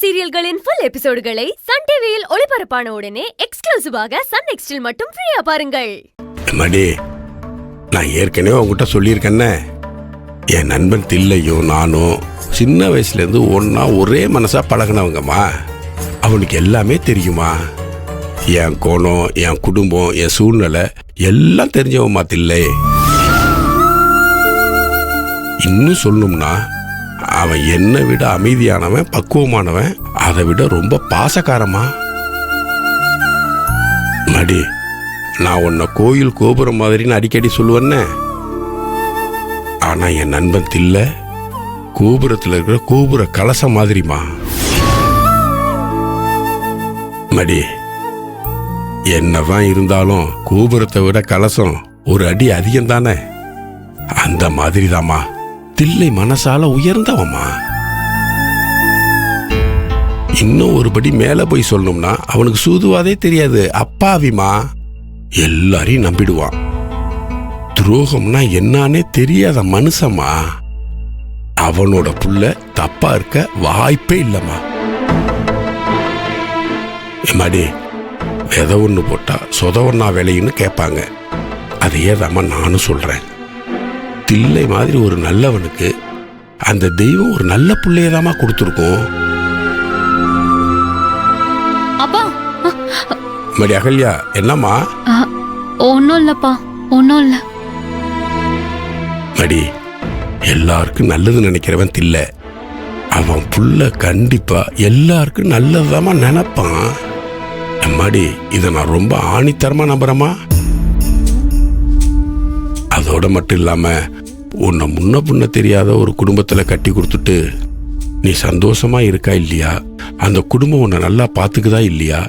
சீரியல்களின் full எபிசோடுகளை Sun டிவியில் ஒளிபரப்பான உடனே எக்ஸ்க்ளூசிவாக சன் நெக்ஸ்டில் மட்டும் ஃப்ரீயா பாருங்கள். மடி, நான் ஏற்கனவே உங்ககிட்ட சொல்லியிருக்கேன்ன, என் நண்பன் தில்லையும் நானும் சின்ன வயசுலேருந்து ஒன்றா ஒரே மனசா பழகினவங்கம்மா. அவனுக்கு எல்லாமே தெரியுமா. என் கோணம், என் குடும்பம், என் சூழ்நிலை எல்லாம் தெரிஞ்சவம்மா தில்லை. இன்னும் சொல்லணும்னா அவன் என்னை விட அமைதியானவன், பக்குவமானவன், அதை விட ரொம்ப பாசக்காரமா. மடி, நான் உன்னை கோயில் கோபுரம் மாதிரின்னு அடிக்கடி சொல்லுவேன்ன, ஆனா என் நண்பன் தில்லை கோபுரத்தில் இருக்கிற கோபுர கலசம் மாதிரிமா. மடி, என்னதான் இருந்தாலும் கோபுரத்தை விட கலசம் ஒரு அடி அதிகம் தானே. அந்த மாதிரி தாம்மா தில்லை மனசால உயர்ந்தவம்மா. இன்னும் ஒருபடி மேல போய் சொல்லணும்னா அவனுக்கு சூதுவாதே தெரியாது, அப்பாவிமா. எல்லாரையும் நம்பிடுவான். துரோகம்னா என்னன்னே தெரியாத மனுஷமா. அவனோட புள்ள தப்பா இருக்க வாய்ப்பே இல்லம்மா. எம்மாடி, விதை ஒன்று போட்டா சொதவண்ணா வேலைன்னு கேட்பாங்க. அதையே தாம்மா நானும் சொல்றேன். தில்லை மாதிரி ஒரு நல்லவனுக்கு அந்த தெய்வம் ஒரு நல்ல பிள்ளையதாமா கொடுத்துருக்கோம். அப்பா, மடி அகல்யா, என்னம்மா? ஒன்னும் இல்லப்பா, ஒன்னும் இல்ல. மடி, எல்லாருக்கும் நல்லது நினைக்கிறவன் தில்லை. அவன் புள்ள கண்டிப்பா எல்லாருக்கும் நல்லதுதாமா நினைப்பான். அம்மாடி, இதை நான் ரொம்ப ஆணித்தரமா நம்புறேம்மா. அதோட மட்டும் இல்லாம உன்னை முன்ன புண்ண தெரியாத ஒரு குடும்பத்துல கட்டி கொடுத்துட்டு நீ சந்தோஷமா இருக்கா இல்லையா, அந்த குடும்பம் உன்னை நல்லா பாத்துக்குதா இல்லையா,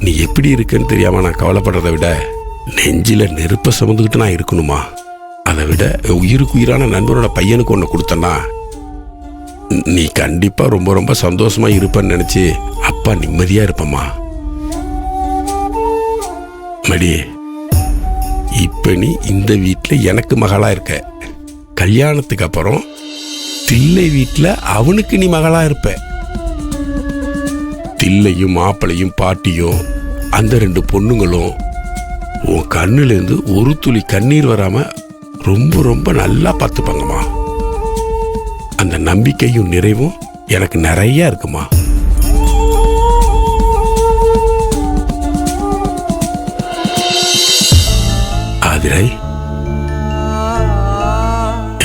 நீ எப்படி இருக்குன்னு தெரியாம நான் கவலைப்படுறதை விட நெஞ்சில நெருப்ப சுமந்துக்கிட்டு நான் இருக்கணுமா. அதை விட உயிருக்கு உயிரான நண்பனோட பையனுக்கு ஒன்று கொடுத்தனா நீ கண்டிப்பா ரொம்ப ரொம்ப சந்தோஷமா இருப்பன்னு நினைச்சு அப்பா நிம்மதியா இருப்பம்மா. மடி, இப்ப நீ இந்த வீட்டில் எனக்கு மகளா இருக்க. கல்யாணத்துக்கு அப்புறம் தில்லை வீட்டில் அவனுக்கு நீ மகளா இருப்ப. தில்லையும் மாப்பிளையும் பாட்டியும் அந்த 2 பொண்ணுங்களும் உன் கண்ணுலேருந்து ஒரு துளி கண்ணீர் வராம ரொம்ப ரொம்ப நல்லா பார்த்துப்பாங்கம்மா. அந்த நம்பிக்கையும் நிறைவும் எனக்கு நிறைய இருக்குமா. ஆதிரை,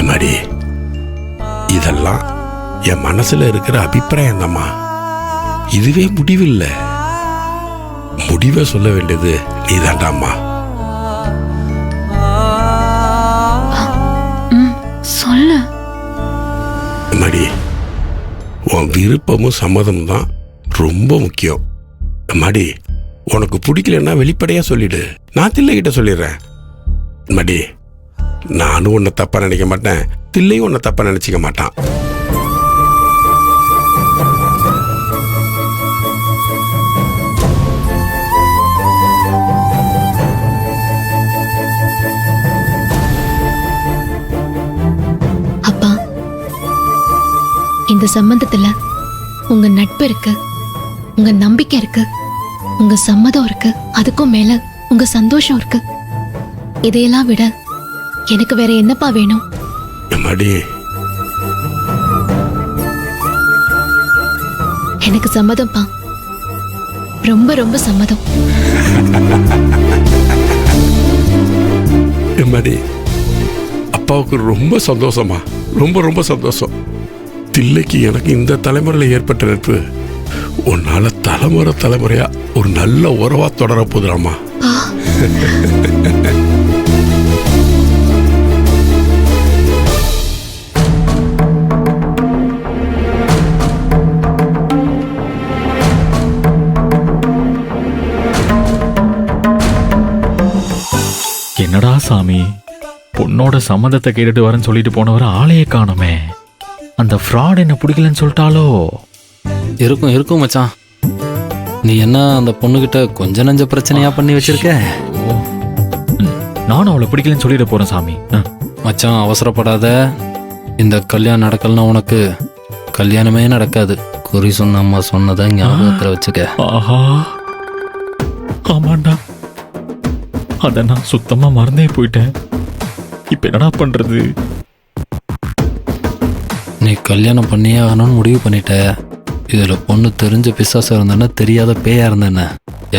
எம்மாடி, இதெல்லாம் என் மனசுல இருக்கிற அபிப்பிராயம் தாம்மா. இதுவே முடிவில்லை. முடிவை சொல்ல வேண்டியது நீ தாண்டாம்மா. சொல்லு. எம்மாடி, உன் விருப்பமும் சம்மதமும் தான் ரொம்ப முக்கியம். எம்மாடி, உனக்கு பிடிக்கலன்னா வெளிப்படையா சொல்லிடு, நான் தில்லைகிட்ட சொல்லிடுறேன். மடி, நானும் உன்னை தப்பா நினைக்க மாட்டேன், தில்லையும் உன்னை தப்பா நினைச்சிக்க மாட்டான். அப்பா, இந்த சம்பந்தத்துல உங்க நட்பு இருக்கு, உங்க நம்பிக்கை இருக்கு, உங்க சம்மதம் இருக்கு, அதுக்கும் மேல உங்க சந்தோஷம் இருக்கு. இதையெல்லாம் விட எனக்கு வேற என்னப்பா வேணும்? எம்மாடி, எனக்கு சம்மதம்ப்பா, ரொம்ப ரொம்ப சம்மதம். எம்மாடி, அப்பாவுக்கு ரொம்ப சந்தோஷமா, ரொம்ப ரொம்ப சந்தோஷம். தில்லைக்கு எனக்கு இந்த தலைமுறையில் ஏற்பட்ட நட்பு உன்னால தலைமுறையா ஒரு நல்ல உறவா தொடர போதுறாமா. என்னடா சாமி, பொண்ணோட சம்மதத்தை கேட்டுட்டு வரேன்னு சொல்லிட்டு போனவரை ஆளையே காணுமே. அந்த ஃப்ராட் என்ன பிடிக்கலன்னு சொல்லிட்டாலோ? இருக்கும் மச்சான். நீ என்ன அந்த பொண்ணுகிட்ட கொஞ்ச நஞ்ச பிரச்சனையா பண்ணி வச்சிருக்க? நானும் அவளை பிடிக்கலன்னு சொல்லிட போறேன் சாமி. மச்சான், அவசரப்படாத. இந்த கல்யாணம் நடக்கலன்னா உனக்கு கல்யாணமே நடக்காது. குறி சொன்ன அம்மா சொன்னதை ஞாபகத்தில் வச்சுக்க. ஆஹா, ஆமாண்டா, அத நான் சுத்தமா மறந்தே போயிட்டேன். இப்ப என்னடா பண்றது? நீ கல்யாணம் பண்ணியே ஆகணும்னு முடிவு பண்ணிட்ட. இதுல பொண்ணு தெரிஞ்ச பிசாசா இருந்தேன்னா தெரியாத பேயா இருந்தேன்ன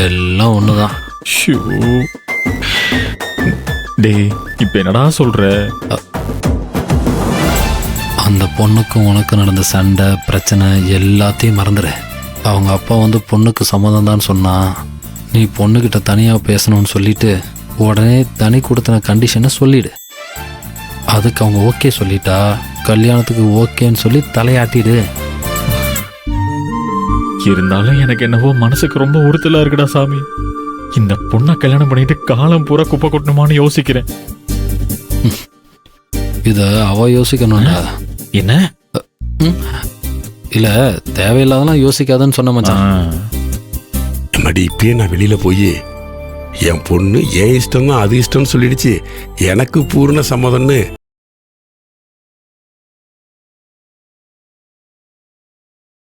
எல்லாம் ஒண்ணுதான். ஷூ. டேய், இப்ப என்னடா சொல்ற? அந்த பொண்ணுக்கும் உனக்கு நடந்த சண்டை பிரச்சனை எல்லாத்தையும் மறந்துடு. அவங்க அப்பா வந்து பொண்ணுக்கு சம்மதம் தான் சொன்னா, நீ பொண்ணுக்கிட்ட தனியாக பேசணும்னு சொல்லிட்டு உடனே தனி கொடுத்தன கண்டிஷனை சொல்லிடு. அதுக்கு அவங்க ஓகே சொல்லிட்டா கல்யாணத்துக்கு ஓகேன்னு சொல்லி தலையாட்டிடு. இருந்தாலும் எனக்கு என்னவோ மனசுக்கு ரொம்ப உறுத்தலா இருக்குடா சாமி. இந்த பொண்ணை கல்யாணம் பண்ணிட்டு காலம் பூரா குப்பை கொட்டணுமான்னு யோசிக்கிறேன். இதை அவ யோசிக்கணும்டா. என்ன? இல்ல, தேவையில்லாதெல்லாம் யோசிக்காதன்னு சொன்ன மச்சான். மடி இப்பயே நான் வெளியில போய் என் பொண்ணு என் இஷ்டம் தான் அது இஷ்டம்னு சொல்லிடுச்சு, எனக்கு பூர்ண சம்மதம்னு